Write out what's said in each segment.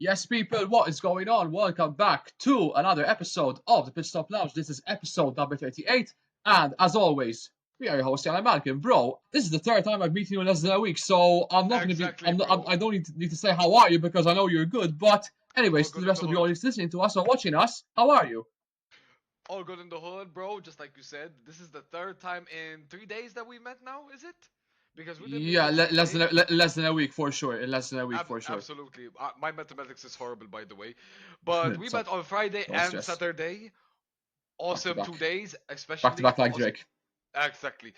Yes, people, what is going on? Welcome back to another episode of the Pit Stop Lounge. This is episode number 38, and as always, we are your host, Alan Malcolm. Bro, this is the third time I've meeting you in less than a week, so I'm not going to be. Exactly, bro. I don't need to say how are you because I know you're good. But All anyways, to good the in rest the of the hood. audience listening to us or watching us, how are you? All good in the hood, bro. Just like you said, this is the third time in 3 days that we met now, is it? Because we did meet Yeah, yesterday. less than a week for sure. In less than a week for sure. Absolutely. My mathematics is horrible, by the way. But we So met on Friday no and stress. Saturday. Back to Awesome back, 2 days, back to especially back like awesome. Drake. Exactly.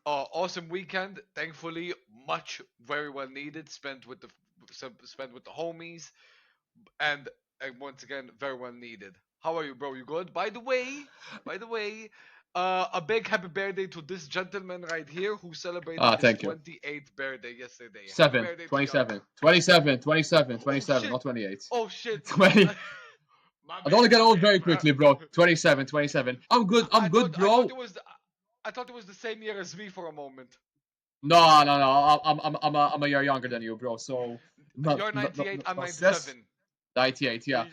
Awesome weekend. Thankfully, much very well needed. Spent with the homies, and once again, very well needed. How are you, bro? You good? By the way, a big happy birthday to this gentleman right here who celebrated Ah, his thank you. 28th birthday yesterday. Happy 7, birthday to y'all. 27, 27, 27, Oh 27, shit! not 28. Oh shit! 20. My I don't want to bad, get my old bad, very bro. quickly, bro. 27, 27. I'm good. I I'm good, thought I thought bro. it was I thought it was the same year as me for a moment. No, no, no. I'm a year younger than you, bro. So You're 98, I'm no stress. 97. 98, yeah. We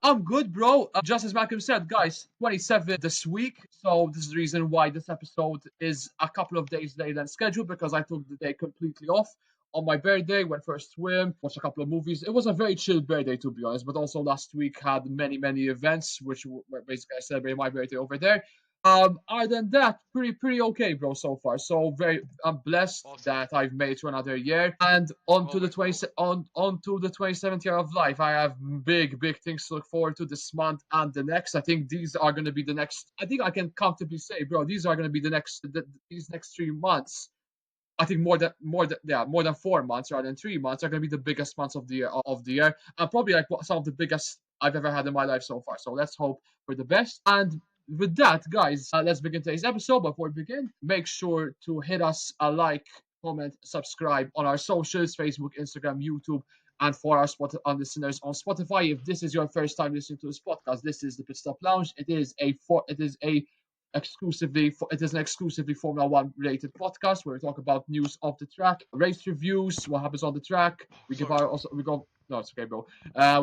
I'm good, bro. Just as Malcolm said, guys, 27 this week. So this is the reason why this episode is a couple of days later than scheduled because I took the day completely off. On my birthday, went for a swim, watched a couple of movies. It was a very chill birthday, to be honest. But also last week had many events, which were basically I celebrated my birthday over there. Other than that, pretty okay, bro, so far. So I'm blessed awesome. that I've made it to another year, and on to the Always, bro. on to the 27th year of life. I have big things to look forward to this month and the next. I think these are going to be the next. I think I can comfortably say, bro, these are going to be these next 3 months. I think more than 4 months rather than 3 months are going to be the biggest months of the year, and probably like some of the biggest I've ever had in my life so far. So let's hope for the best. And with that, guys, let's begin today's episode. Before we begin, make sure to hit us a like, comment, subscribe on our socials: Facebook, Instagram, YouTube, and for our listeners on Spotify. If this is your first time listening to this podcast, this is the Pit Stop Lounge. It is an exclusively Formula One related podcast where we talk about news of the track, race reviews, what happens on the track. Oh, We give sorry, our bro. also we go no, it's okay, bro.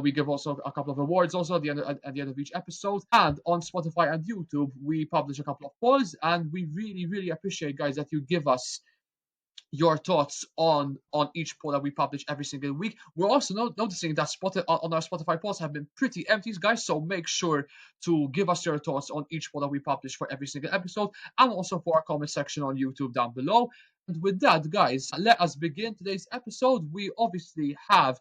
We give also a couple of awards also at the end of each episode. And on Spotify and YouTube, we publish a couple of polls, and we really appreciate, guys, that you give us your thoughts on each poll that we publish every single week. We're also noticing that on our Spotify polls have been pretty empty, guys. So make sure to give us your thoughts on each poll that we publish for every single episode, and also for our comment section on YouTube down below. And with that, guys, let us begin today's episode. We obviously have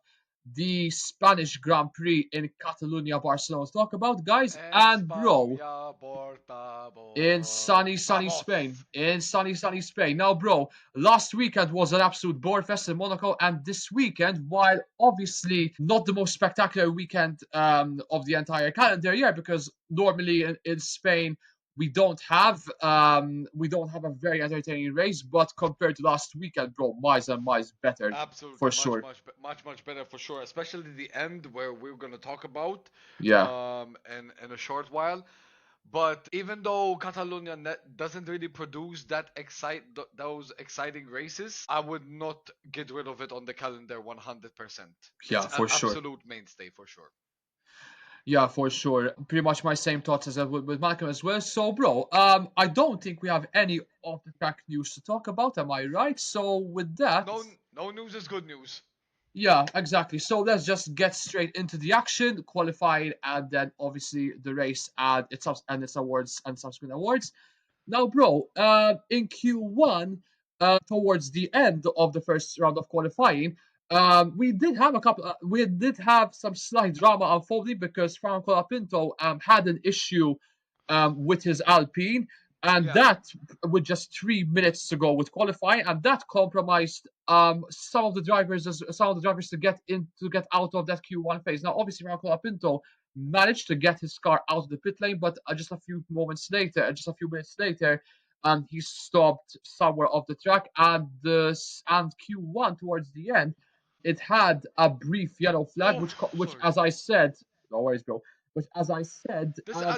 the Spanish Grand Prix in Catalonia, Barcelona to talk about, guys. And bro, España, por in favor. sunny Spain. Vamos. In sunny Spain. Now, bro, last weekend was an absolute bore fest in Monaco, and this weekend, while obviously not the most spectacular weekend of the entire calendar year, because normally in Spain we don't have a very entertaining race, but compared to last weekend, bro, miles and miles better Absolutely, for sure. much better for sure. Especially the end where we're gonna talk about, Yeah. in a short while. But even though Catalonia doesn't really produce those exciting races, I would not get rid of it on the calendar 100%. It's Yeah, an for sure. absolute mainstay for sure. Yeah, for sure. Pretty much my same thoughts as with Malcolm as well. So, bro, I don't think we have any off the track news to talk about. Am I right? So, with that, No news is good news. yeah, exactly. So let's just get straight into the action, qualifying, and then obviously the race and its awards and subsequent awards. Now, bro, in Q1, towards the end of the first round of qualifying, we did have some slight drama unfolding because Franco Lapinto had an issue with his Alpine, and Yeah, that with just 3 minutes to go with qualifying, and that compromised some of the drivers to get out of that Q1 phase. Now, obviously, Franco Lapinto managed to get his car out of the pit lane, but just a few minutes later, he stopped somewhere off the track, and Q1 towards the end, it had a brief yellow flag, oh, which sorry. as I said, no worries, bro. Which, as I said,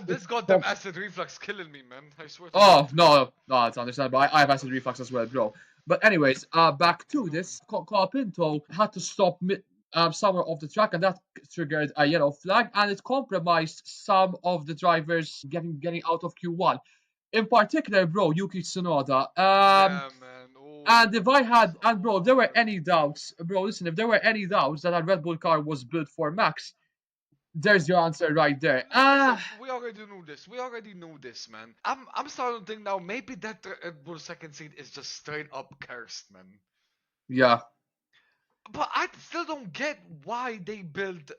This goddamn acid reflux killing me, man. I swear to Oh God. no, it's understandable. I have acid reflux as well, bro. But anyways, back to this. Carpinto had to stop somewhere off the track, and that triggered a yellow flag, and it compromised some of the drivers getting out of Q1. In particular, bro, Yuki Tsunoda. Yeah, man. And if Oh, I had, and so bro, if there were hard. any doubts, bro, listen, if there were any doubts that a Red Bull car was built for Max, there's your answer right there. Listen, we already knew this. We already knew this, man. I'm starting to think now maybe that Red Bull second seat is just straight up cursed, man. Yeah. But I still don't get why they built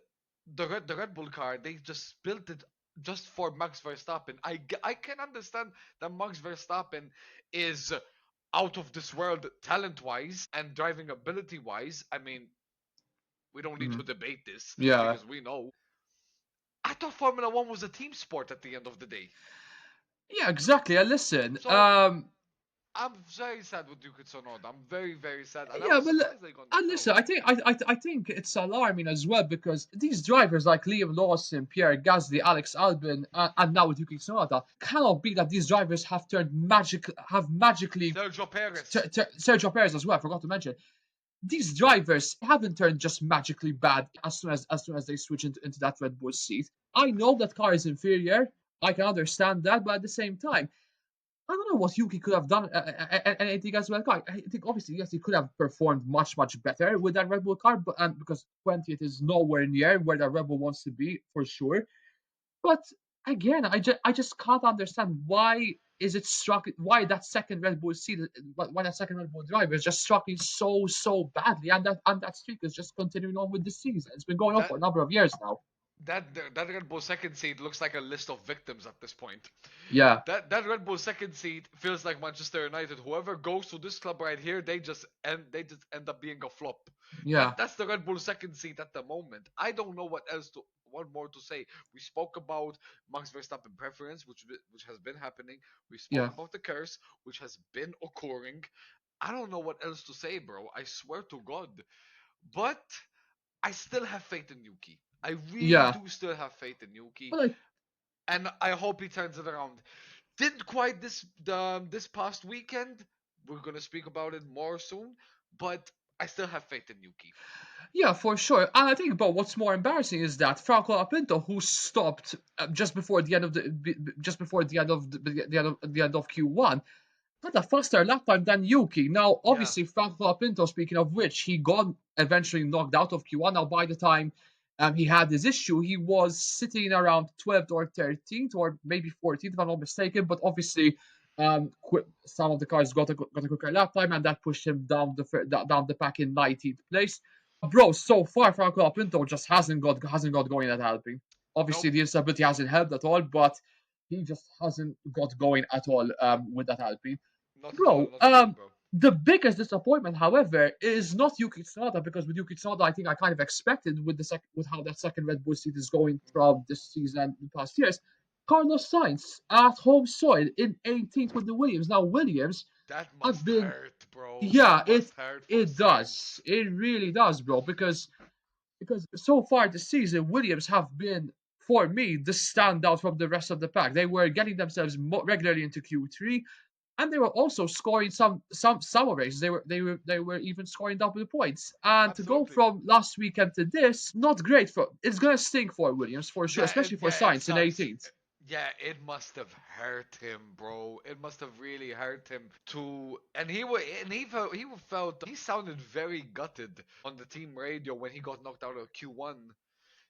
the Red Bull car. They just built it just for Max Verstappen. I can understand that Max Verstappen is out of this world talent wise and driving ability wise. I mean, we don't need to Mhm. debate this Yeah. because we know. I thought Formula One was a team sport at the end of the day. Yeah, exactly. And listen, So I'm very sad with Yuki Tsunoda. I'm very, very sad, and I yeah, was but surprised they got and knocked listen, out. I think it's alarming as well because these drivers like Liam Lawson, Pierre Gasly, Alex Albon, and now with Yuki Tsunoda, cannot be that these drivers have magically Sergio Perez. Sergio Perez as well. I forgot to mention these drivers haven't turned just magically bad as soon as they switch into that Red Bull seat. I know that car is inferior. I can understand that, but at the same time, I don't know what Yuki could have done anything as well. I think obviously yes, he could have performed much better with that Red Bull car, but because 20th is nowhere near where that Red Bull wants to be for sure. But again, I just can't understand why that second Red Bull seat why that second Red Bull driver is just struggling so badly, and that streak is just continuing on with the season. It's been going on That for a number of years now. that Red Bull second seat looks like a list of victims at this point. Yeah, That Red Bull second seat feels like Manchester United. Whoever goes to this club right here, they just end up being a flop. yeah, That's the Red Bull second seat at the moment. I don't know what more to say. We spoke about Max Verstappen preference, which has been happening. We spoke yeah, about the curse, which has been occurring. I don't know what else to say, bro. I swear to God. But I still have faith in Yuki. I really yeah. do still have faith in Yuki, But like, and I hope he turns it around. Didn't quite this past weekend. We're gonna speak about it more soon, but I still have faith in Yuki. yeah, for sure. And I think, but what's more embarrassing is that Franco Apinto, who stopped just before the end of Q1, had a faster lap time than Yuki. Now, Yeah, obviously, Franco Pinto, speaking of which, he got eventually knocked out of Q1. Now, by the time he had this issue, he was sitting around 12th or 13th or maybe 14th, if I'm not mistaken. But obviously, some of the cars got a quicker lap time, and that pushed him down the pack in 19th place. Bro, so far, Franco Pinto just hasn't got going at Alpine. Obviously, nope, the instability hasn't helped at all, but he just hasn't got going at all with that Alpine. not at all, Bro, not at all, bro. the biggest disappointment, however, is not Yuki Tsunoda because with Yuki Tsunoda, I think I kind of expected with how that second Red Bull seat is going Mhm. throughout this season and the past years. Carlos Sainz at home soil in 18th with the Williams. Now Williams That have must been, hurt, bro. yeah, That it must hurt for it Sainz. does, it really does, bro, because so far this season Williams have been for me the standout from the rest of the pack. They were getting themselves regularly into Q3, and they were also scoring some of races. They were even scoring double points. And to go Absolutely. from last weekend to this, not great for. It's gonna stink for Williams for sure, especially for It Sainz in sucks. 18th. Yeah, it must have hurt him, bro. It must have really hurt him to, and he sounded very gutted on the team radio when he got knocked out of Q1.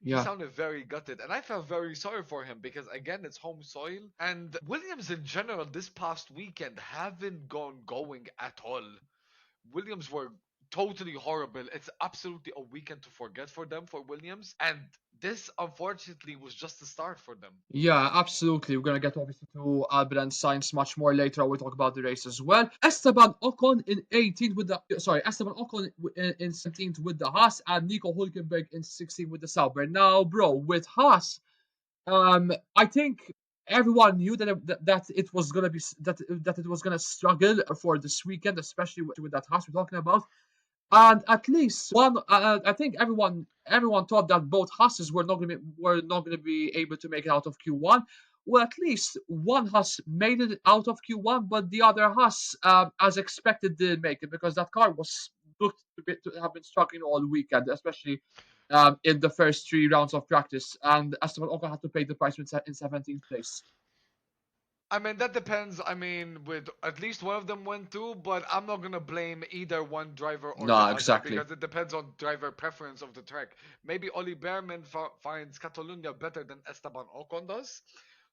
He Yeah, sounded very gutted, and I felt very sorry for him because again, it's home soil, and Williams in general this past weekend haven't gone going at all. Williams were totally horrible. It's absolutely a weekend to forget for them, for Williams. And this, unfortunately, was just the start for them. yeah, absolutely. We're gonna get obviously to Albert and Sainz much more later. We'll talk about the race as well. Esteban Ocon in 18th with the Esteban Ocon in 17th with the Haas and Nico Hulkenberg in 16th with the Sauber. Now, bro, with Haas, I think everyone knew that it was gonna be that it was gonna struggle for this weekend, especially with that Haas we're talking about. And at least one, I think everyone thought that both Hasses were not going to be able to make it out of Q1. Well, at least one Haas made it out of Q1, but the other Haas, as expected, didn't make it because that car looked to have been struggling all weekend, especially in the first 3 rounds of practice, and Esteban Ocon had to pay the price in 17th place. I mean, that depends. I mean, with at least one of them went too, but I'm not gonna blame either one driver or the No, other exactly. because it depends on driver preference of the track. Maybe Oli Behrman finds Catalunya better than Esteban Ocon does,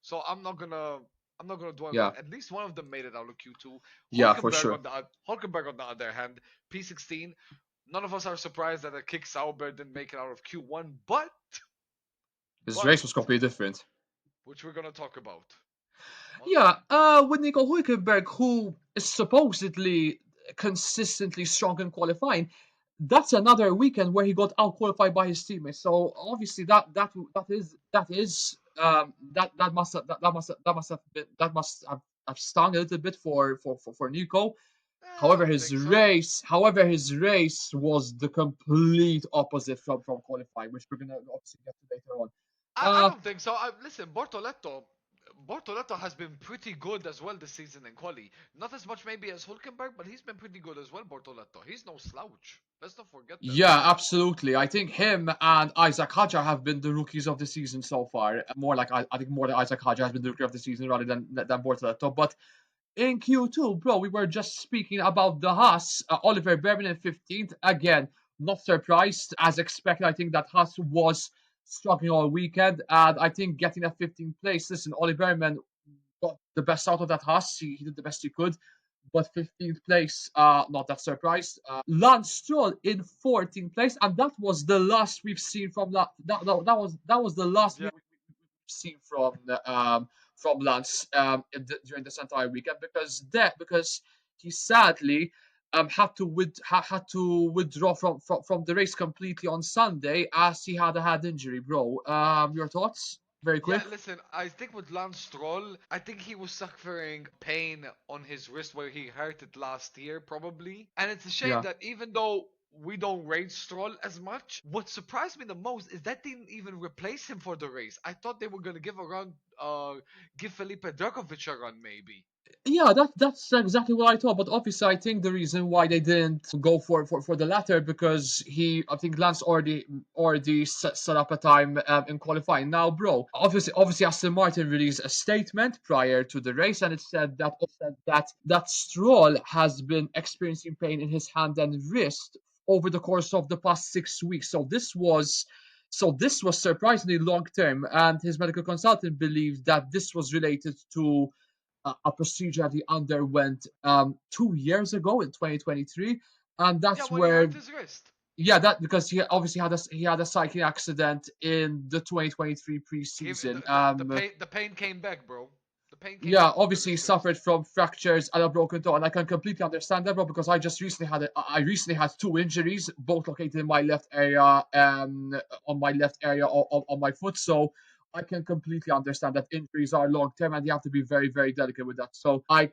so I'm not gonna dwell on Yeah, that. At least one of them made it out of Q2. yeah, for sure. Hulkenberg on the other hand, P16. None of us are surprised that a kick Sauber didn't make it out of Q1, His but race was completely different. which we're gonna talk about. Yeah, with Nico Hulkenberg, who is supposedly consistently strong in qualifying, that's another weekend where he got out qualified by his teammates. So obviously that must have stung a little bit for Nico. I However, don't think so. his race was the complete opposite from qualifying, which we're gonna obviously get to later on. I Uh, don't think so. Listen, Bortoletto has been pretty good as well this season in quali. Not as much maybe as Hulkenberg, but he's been pretty good as well. Bortoletto. He's no slouch. Let's not forget that. Yeah, absolutely. I think him and Isaac Hadjar have been the rookies of the season so far. More like I think more than Isaac Hadjar has been the rookie of the season rather than Bortoletto. But in Q2, bro, we were just speaking about the Haas. Oliver Berman in 15th. Again, not surprised. As expected, I think that Haas was struggling all weekend. And I think getting a 15th place, listen, Oliver Berman got the best out of that Haas. He did the best he could. But 15th place, not that surprised. Lance Stroll in 14th place, and that was the last we've seen from that was the last Yeah, we've seen from Lance during this entire weekend because he sadly had to withdraw from the race completely on Sunday as he had a head injury, bro. Your thoughts? Very yeah. quick. Listen, I think with Lance Stroll, I think he was suffering pain on his wrist where he hurt it last year, probably. And it's a shame Yeah. that even though we don't rate Stroll as much, what surprised me the most is that they didn't even replace him for the race. I thought they were gonna give Felipe Dragovic a run, maybe. Yeah, that's exactly what I thought. But obviously, I think the reason why they didn't go for the latter because I think Lance already set up a time in qualifying. Now, bro, obviously, Aston Martin released a statement prior to the race, and it said that Stroll has been experiencing pain in his hand and wrist over the course of the past 6 weeks. So this was surprisingly long term, and his medical consultant believed that this was related to a procedure that he underwent 2 years ago in 2023, and Yeah, that's when he where hurt his wrist. yeah, that because he obviously had a cycling accident in the 2023 He, preseason. the pain came back, bro. The pain came Yeah, back with the obviously he wrist surgery. suffered from fractures and a broken toe, and I can completely understand that, bro, because I recently had 2 injuries, both located in my left area, on my left area on my foot. So I can completely understand that injuries are long term, and you have to be very, very delicate with that. So I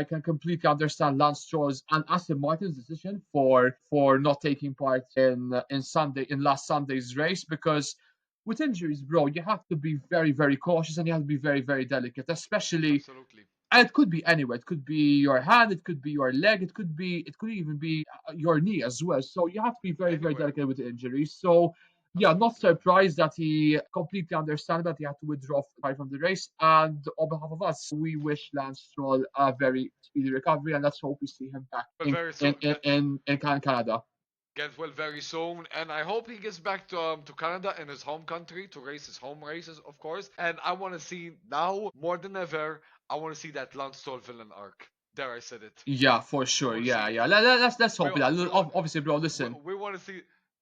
can completely understand Lance Stroll's and Aston Martin's decision for not taking part in last Sunday's race because with injuries, bro, you have to be very, very cautious and you have to be very, very delicate, especially. Absolutely. And it could be anywhere. It could be your hand. It could be your leg. It could even be your knee as well. So you have to be very, very Anywhere. delicate with the injuries. So yeah, not Absolutely. surprised that he completely understand that he had to withdraw from the race. And on behalf of us, we wish Lance Stroll a very speedy recovery, and let's hope we see him back But in very in soon. in in Canada. Get well very soon, and I hope he gets back to Canada in his home country to race his home races, of course. And I want to see now more than ever. I want to see that Lance Stroll villain arc. There, I said it. Yeah, for I sure. want to see Yeah, it. yeah. Let's We hope that. we want Obviously, bro. Listen. we want to see.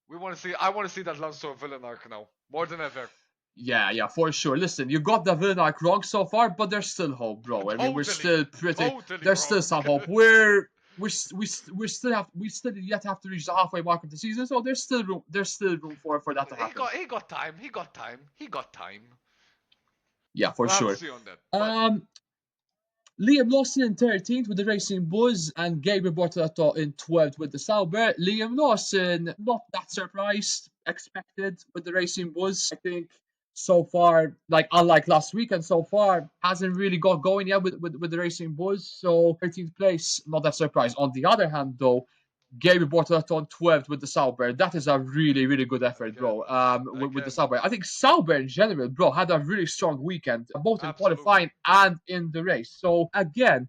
We want to see. I want to see that Lance Stroll villain arc now more than ever. Yeah, yeah, for sure. Listen, you got the villain arc wrong so far, but there's still hope, bro. I mean, we're Totally, still pretty. totally There's still wrong. some hope. We still yet have to reach the halfway mark of the season, so there's still room. There's still room for that to happen. He got time. He got time. He got time. Yeah, for We'll have to sure. see on that. But Um, Liam Lawson in 13th with the Racing Bulls and Gabriel Bortoletto in 12th with the Sauber. Liam Lawson, not that surprised, expected with the Racing Bulls. I think so far, like unlike last week and so far, hasn't really got going yet with the Racing Bulls. So 13th place, not that surprised. On the other hand, though, Gaby Bortolaton 12th with the Sauber. That is a really, really good effort, Again, bro. With the again, Sauber. I think Sauber in general, bro, had a really strong weekend, both in absolutely, qualifying and in the race. So again,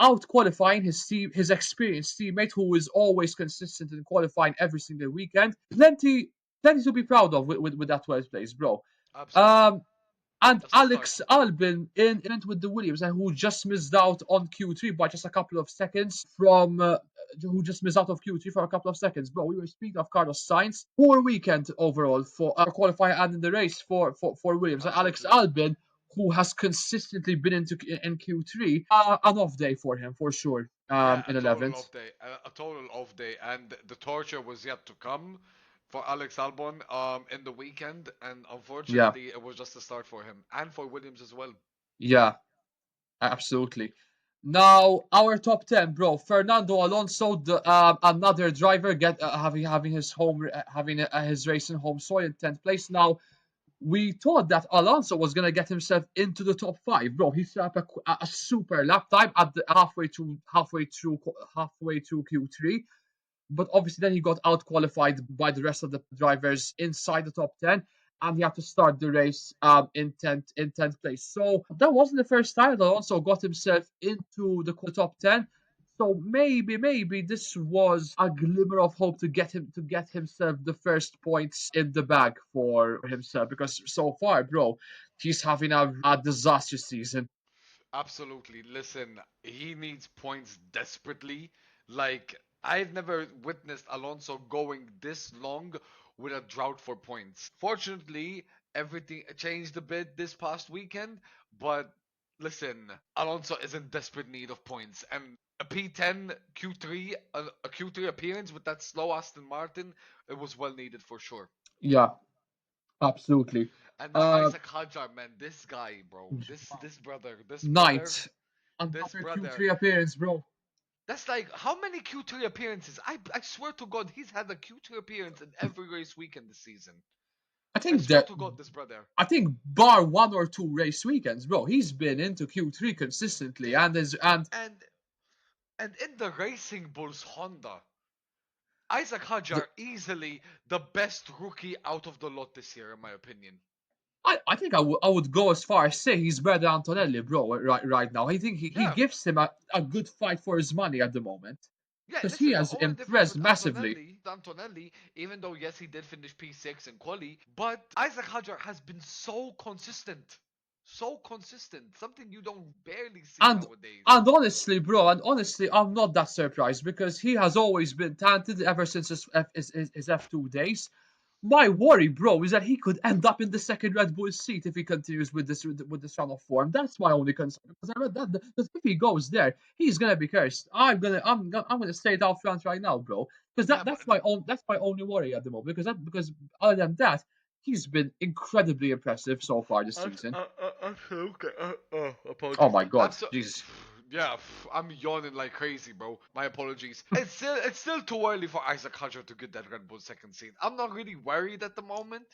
out qualifying his experienced teammate, who is always consistent in qualifying every single weekend. Plenty to be proud of with that 12th place, bro. absolutely. Um, and That's the start. Alex Albin in event with the Williams, and who just missed out on Q3 by just a couple of seconds from who just missed out of Q3 for a couple of seconds, bro. We were speaking of Carlos Sainz. Poor weekend overall for qualifying and in the race for Williams. And Alex Absolutely. Albin, who has consistently been in Q3, an off day for him for sure. Yeah, a In total 11th. off day, a total off day, and the torture was yet to come for Alex Albon in the weekend, and Yeah, unfortunately, it was just a start for him and for Williams as well. yeah, absolutely. Now our top 10, bro. Fernando Alonso, another driver, having his having his race in home soil in 10th place. Now we thought that Alonso was gonna get himself into the top five, bro. He set up a super lap time at the halfway through Q3, but obviously then he got out qualified by the rest of the drivers inside the top 10, and he had to start the race in 10th place. So that wasn't the first time that Alonso got himself into the top 10. So maybe this was a glimmer of hope to get himself the first points in the bag for himself, because so far, bro, he's having a disastrous season. Absolutely. Listen, he needs points desperately. Like, I've never witnessed Alonso going this long with a drought for points. Fortunately, everything changed a bit this past weekend, but listen, Alonso is in desperate need of points. And a P10 Q3, a Q3 appearance with that slow Aston Martin, it was well needed for sure. Yeah, absolutely. And now Uh, Isaac Hadjar, man, this guy, bro, ninth. this Another brother. Q3 appearance, bro. That's like how many Q3 appearances? I swear to God, he's had a Q3 appearance in every race weekend this season. I I think swear that to God, this brother. I think bar one or two race weekends, bro, he's been into Q3 consistently, Yeah, and is and and and in the Racing Bulls Honda, Isaac the, Hadjar easily the best rookie out of the lot this year, in my opinion. I think I would go as far as say he's better than Antonelli, bro. Right now, I think he Yeah, gives him a good fight for his money at the moment, yeah. because he Listen, the has only difference impressed with massively. Antonelli, even though yes, he did finish P6 in quali, but Isaac Hadjar has been so consistent, something you don't barely see And nowadays. and honestly, bro, I'm not that surprised, because he has always been talented ever since his F2 days. My worry, bro, is that he could end up in the second Red Bull seat if he continues with this run of form. That's my only concern, because I read that because if he goes there, he's gonna be cursed. I'm gonna say it out front right now, bro, because Yeah, but that's my only worry at the moment. Because other than that, he's been incredibly impressive so far this season. absolutely. Oh Apologies. my God, Absolutely. Jesus. Yeah, I'm yawning like crazy, bro. My apologies. It's still too early for Isaac Hadjar to get that Red Bull second seat. I'm not really worried at the moment.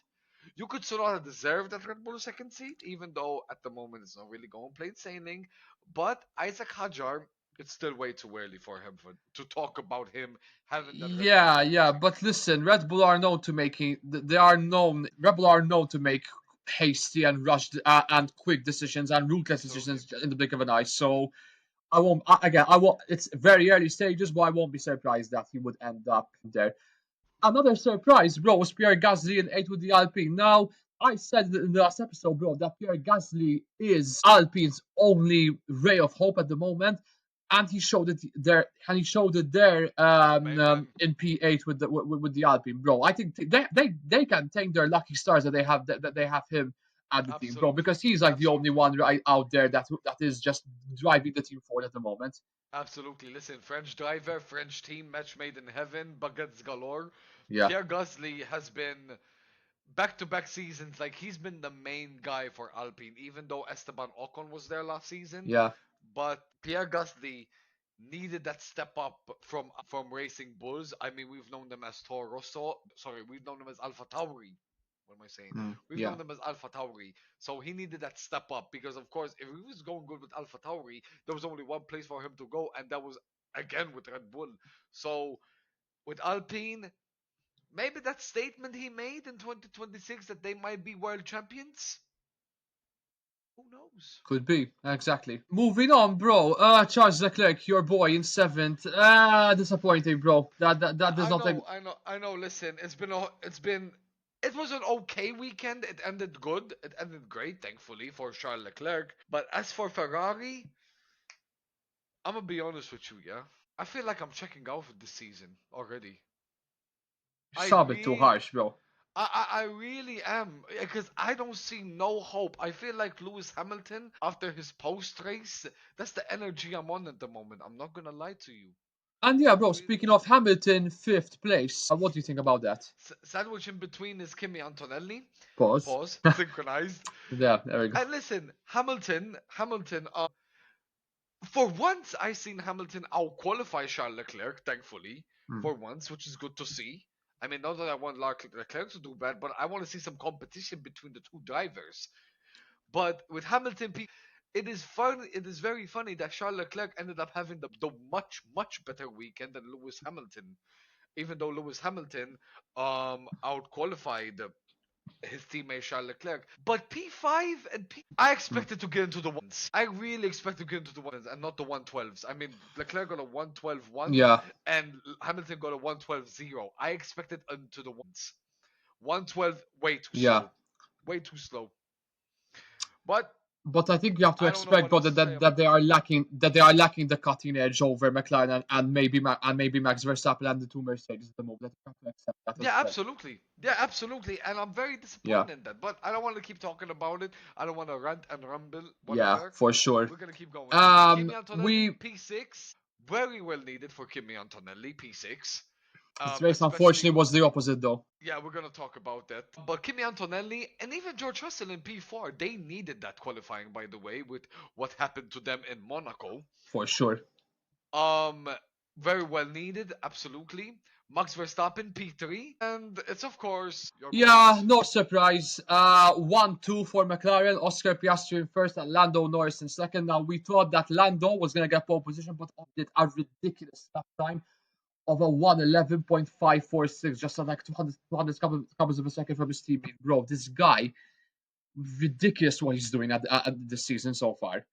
You could sort of deserve that Red Bull second seat, even though at the moment it's not really going plain sailing. But Isaac Hadjar, it's still way too early for him to talk about him having that Red Bull Yeah, second yeah, seat. but listen, Red Bull are known to making. They are known. Red Bull are known to make hasty and rushed and quick decisions and ruthless Absolutely. decisions in the blink of an eye. So I won't. It's very early stages, but I won't be surprised that he would end up there. Another surprise, bro, was Pierre Gasly in 8th with the Alpine. Now, I said in the last episode, bro, that Pierre Gasly is Alpine's only ray of hope at the moment, and he showed it there Amen. in P8 with the Alpine, bro. I think they can thank their lucky stars that they have him at the team, bro, Absolutely. because he's like the only Absolutely. one right out there that is just driving the team forward at the moment. Absolutely. Listen, French driver, French team, match made in heaven, baguettes galore. Yeah, Pierre Gasly has been back-to-back seasons, like he's been the main guy for Alpine, even though Esteban Ocon was there last season. yeah, But Pierre Gasly needed that step up from Racing Bulls. I mean, we've known them as Toro Rosso. Sorry, we've known them as Alpha Tauri. What am I saying? We've yeah. known them as Alpha Tauri. So he needed that step up because, of course, if he was going good with Alpha Tauri, there was only one place for him to go, and that was again with Red Bull. So with Alpine. Maybe that statement he made in 2026 that they might be world champions. Who knows? Could be, exactly. Moving on, bro. Charles Leclerc, your boy in seventh. Disappointing, bro. That does I not like. know, I know, I know. Listen, it was an okay weekend. It ended good. It ended great, thankfully, for Charles Leclerc. But as for Ferrari, I'm gonna be honest with you, yeah. I feel like I'm checking out for this season already. I Stop it too really, harsh, bro. I really am because I don't see no hope. I feel like Lewis Hamilton after his post race. That's the energy I'm on at the moment. I'm not gonna lie to you. And yeah, I'm bro. really Speaking of Hamilton, fifth place. What do you think about that? sandwich in between is Kimi Antonelli. Pause. Pause. Synchronized. Yeah, there we go. And listen, Hamilton. For once, I seen Hamilton out qualify Charles Leclerc. Thankfully, Hmm. for once, which is good to see. I mean, not that I want Leclerc to do bad, but I want to see some competition between the two drivers. But with Hamilton, it is fun. It is very funny that Charles Leclerc ended up having the much better weekend than Lewis Hamilton. Even though Lewis Hamilton out qualified his teammate Charles Leclerc. But P5 and I Hmm. expected to get into the ones. I really expected to get into the ones and not the 112s. I mean, Leclerc got a 112.1 Yeah, and Hamilton got a 112.0. I expected into the ones. 112, way too yeah. slow. Way too slow. But But I think you have to I don't know expect, what brother, else to say that they are lacking the cutting edge over McLaren and maybe Max Verstappen and the two Mercedes at the moment. That you have to accept that as Yeah, well. absolutely. Yeah, absolutely. And I'm very Yeah, disappointed in that. But I don't want to keep talking about it. I don't want to rant and rumble, yeah, whatever. for sure. We're going to keep going. Kimi Antonelli, We P6. Very well needed for Kimi Antonelli, P6. This race Especially, unfortunately was the opposite though, yeah, we're going to talk about that. But Kimi Antonelli and even George Russell in P4, they needed that qualifying, by the way, with what happened to them in Monaco. for sure. Um, Very well needed, absolutely. Max Verstappen P3, and it's of course your Yeah, boys. no surprise. 1-2 for McLaren. Oscar Piastri in first and Lando Norris in second. Now we thought that Lando was gonna get pole position, but did a ridiculous lap time of a 111.546, just like 200 couple of a second from his teammate. Bro, this guy, ridiculous what he's doing at this season so far.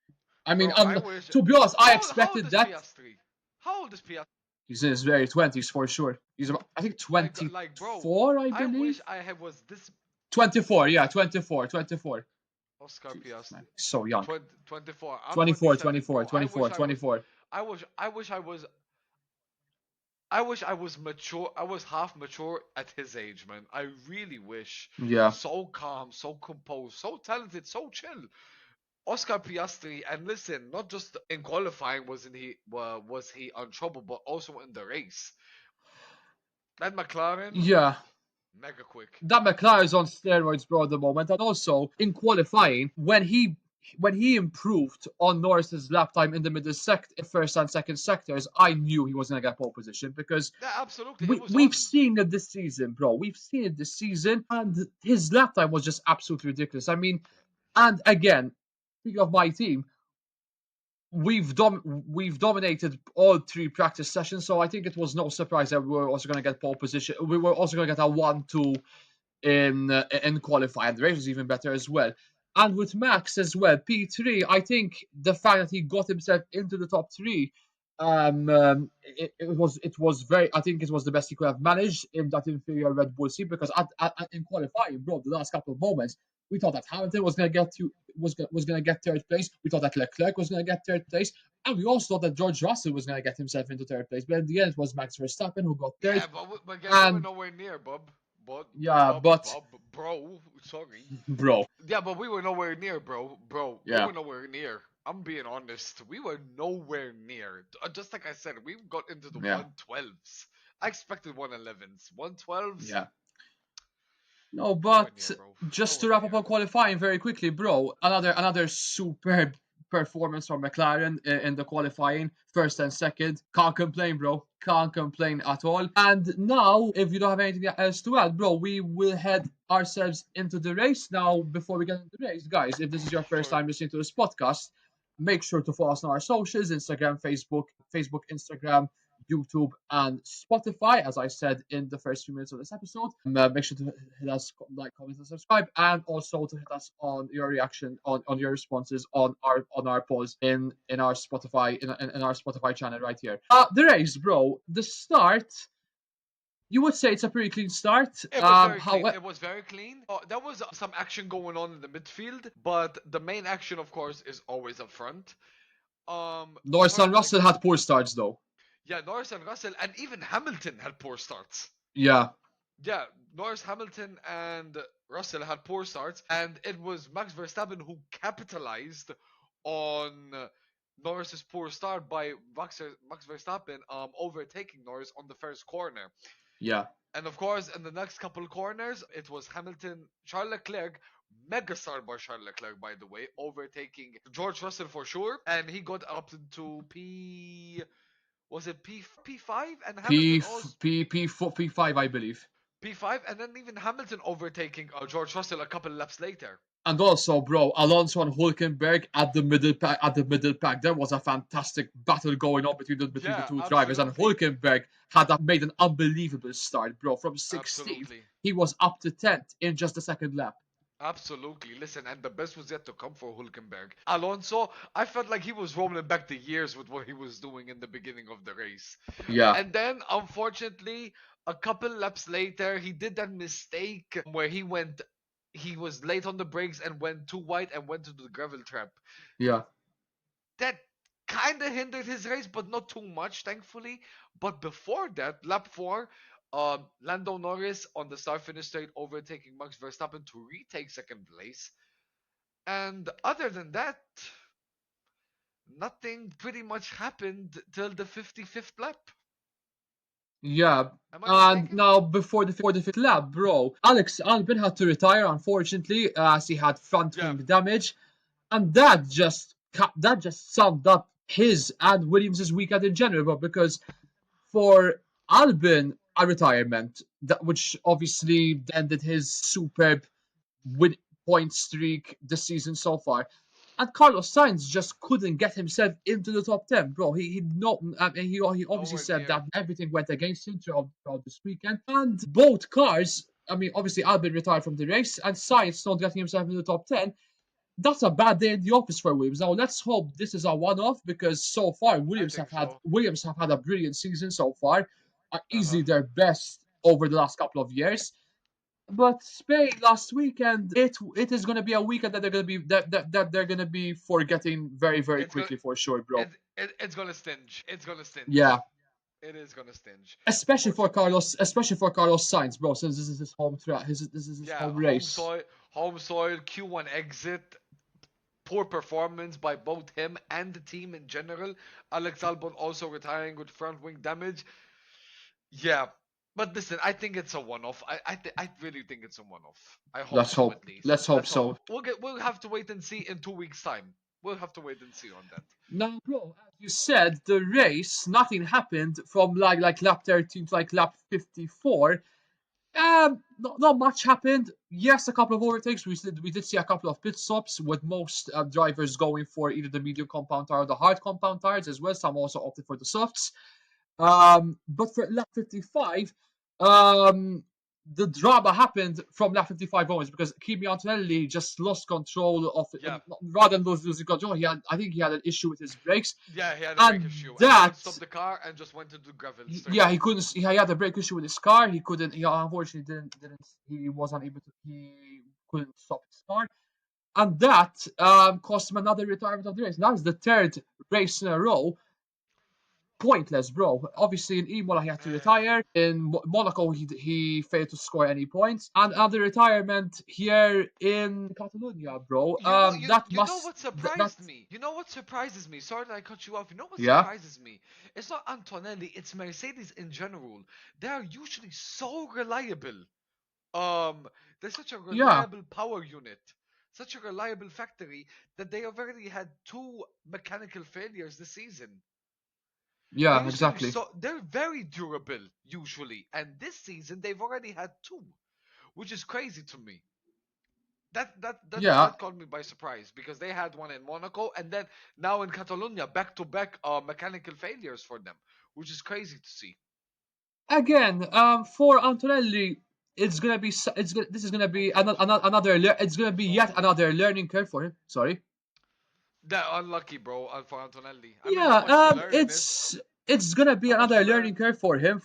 I mean, Bro, I wish. to be honest, I How old expected is that. Piastri? How old is Piastri? He's in his very 20s for sure. He's about, I think Bro, 24, I I wish believe. I had was this 24, yeah, 24, 24. Oscar Jesus, man, Piastri. he's so young. 24. I'm 24, 27, 24, bro. 24, 24. I wish I was. I wish I was mature. I was half mature at his age, man. I really wish. Yeah, So calm, so composed, so talented, so chill. Oscar Piastri, and listen, not just in qualifying was he on trouble, but also in the race. That McLaren, yeah. mega quick. That McLaren is on steroids, bro, at the moment. And also in qualifying, when he improved on Norris's lap time in the first and second sectors, I knew he was gonna get pole position because Yeah, absolutely. It we was we've on. seen it this season, bro. We've seen it this season, and his lap time was just absolutely ridiculous. I mean, and again, speaking of my team, we've dominated all three practice sessions, so I think it was no surprise that we were also going to get pole position. We were also going to get a 1-2 in qualifying. The race was even better as well. And with Max as well, P3, I think the fact that he got himself into the top three, it was very. I think it was the best he could have managed in that inferior Red Bull seat because in qualifying, bro, the last couple of moments, we thought that Hamilton was gonna get to was gonna get third place. We thought that Leclerc was gonna get third place, and we also thought that George Russell was gonna get himself into third place. But in the end, it was Max Verstappen who got third. Yeah, but again, we were And nowhere near, Bob. yeah, but Bro. Sorry. bro, Yeah, but we were nowhere near, bro. We yeah, were nowhere near. I'm being honest. We were nowhere near. Just like I said, we got into the yeah, 112s. I expected 111s. 112s, yeah. No, nowhere but near, bro. just to Nowhere wrap up near. on qualifying very quickly, bro. Another superb performance from McLaren in the qualifying, first and second. Can't complain, bro. Can't complain at all. And now, if you don't have anything else to add, bro, we will head ourselves into the race. Now, before we get into the race, guys, if this is your first Sure. time listening to this podcast, make sure to follow us on our socials: Instagram, Facebook, Instagram, YouTube, and Spotify, as I said in the first few minutes of this episode. Make sure to hit us, like, comment, and subscribe, and also to hit us on your reaction, on your responses on our polls in our Spotify in our Spotify channel right here. The race, bro. The start. You would say it's a pretty clean start. It was very How clean. It was very clean. There was some action going on in the midfield, but the main action, of course, is always up front. Norris and Starting with the Russell had poor starts though. yeah, Norris and Russell, and even Hamilton had poor starts. Yeah, Yeah, Norris, Hamilton, and Russell had poor starts, and it was Max Verstappen who capitalized on Norris's poor start by Max Verstappen overtaking Norris on the first corner. yeah. And of course, in the next couple corners, it was Hamilton, Charles Leclerc, mega star by Charles Leclerc, by the way, overtaking George Russell for sure, and he got up into was it P5, and Hamilton also P5, I believe. P5, and then even Hamilton overtaking George Russell a couple laps later. And also, bro, Alonso and Hulkenberg at the middle pack. At the middle pack, there was a fantastic battle going on between the Yeah, two drivers. And absolutely, Hulkenberg made an unbelievable start, bro. From 16th, absolutely. he was up to 10th in just the second lap. Absolutely. Listen, and the best was yet to come for Hulkenberg. Alonso, I felt like he was rolling back the years with what he was doing in the beginning of the race. Yeah, And then, unfortunately, a couple laps later, he did that mistake where he was late on the brakes and went too wide and went into the gravel trap. yeah. That kind of hindered his race, but not too much, thankfully. But before that, lap 4, Lando Norris on the start finish straight overtaking Max Verstappen to retake second place. And other than that, nothing pretty much happened till the 55th lap. Yeah, Am I and mistaken? now before the fifth lap, bro, Alex Albon had to retire, unfortunately, as he had front Yeah, wing damage, and that just summed up his and Williams's weekend in general, bro, because for Albon, a retirement, which obviously ended his superb win point streak this season so far. And Carlos Sainz just couldn't get himself into the top 10, bro. He no, I mean, he obviously nowhere said near. that everything went against him throughout this weekend. And both cars, I mean, obviously Albon retired from the race, and Sainz not getting himself into the top 10. That's a bad day in the office for Williams. Now let's hope this is a one-off, because so far I think so. Williams have had a brilliant season so far, Uh huh. easily their best over the last couple of years. But Spain last weekend, it is gonna be a weekend that they're gonna be forgetting very, very It's gonna quickly for sure, bro. it's gonna stinge. It's gonna Yeah, stinge. It is gonna stinge. Unfortunately. Especially for Carlos Sainz, bro, since this is his home this is his Yeah, home race. home soil, Q1 exit, poor performance by both him and the team in general. Alex Albon also retiring with front wing damage. Yeah, but listen, I think it's a one-off. I really think it's a one-off. I hope Let's so, hope. at least. Let's hope Let's hope. so. We'll have to wait and see in 2 weeks' time. We'll have to wait and see on that. Now, bro, as you said, the race, nothing happened from like lap 13 to like lap 54. Not much happened. Yes, a couple of overtakes. We did see a couple of pit stops, with most drivers going for either the medium compound tire or the hard compound tires as well. Some also opted for the softs. But for lap 55, um, the drama happened from lap 55 onwards, because Kimi Antonelli just lost control of it. Yeah, Rather than losing control, I think he had an issue with his brakes, yeah, he had a brake and issue and couldn't that stop the car and just went into gravel straight yeah, he away. couldn't. He had a brake issue with his car. He couldn't. He unfortunately didn't. He was unable to. He couldn't stop his car, and that cost him another retirement of the race. That is the third race in a row. Pointless, bro. Obviously, in Imola he had to Uh, retire. In Monaco he failed to score any points, and another retirement here in Catalonia, bro. That you know must what that surprised me? You know what surprises me? Sorry that I cut you off. You know what yeah, surprises me? It's not Antonelli, it's Mercedes in general. They are usually so reliable. Um, they're such a yeah, reliable power unit, such a reliable factory that they have already had two mechanical failures this season. yeah, exactly. They're very durable usually, and this season they've already had two, which is crazy to me. Yeah, That caught me by surprise because they had one in Monaco and then now in Catalonia back to back mechanical failures for them, which is crazy to see. Again, for Antonelli, it's gonna be this is gonna be it's gonna be yet another learning curve for him. Sorry. That unlucky, bro, for Antonelli. I mean, Yeah, not much to learn in it. it's gonna be Not much to another learning learn. curve for him.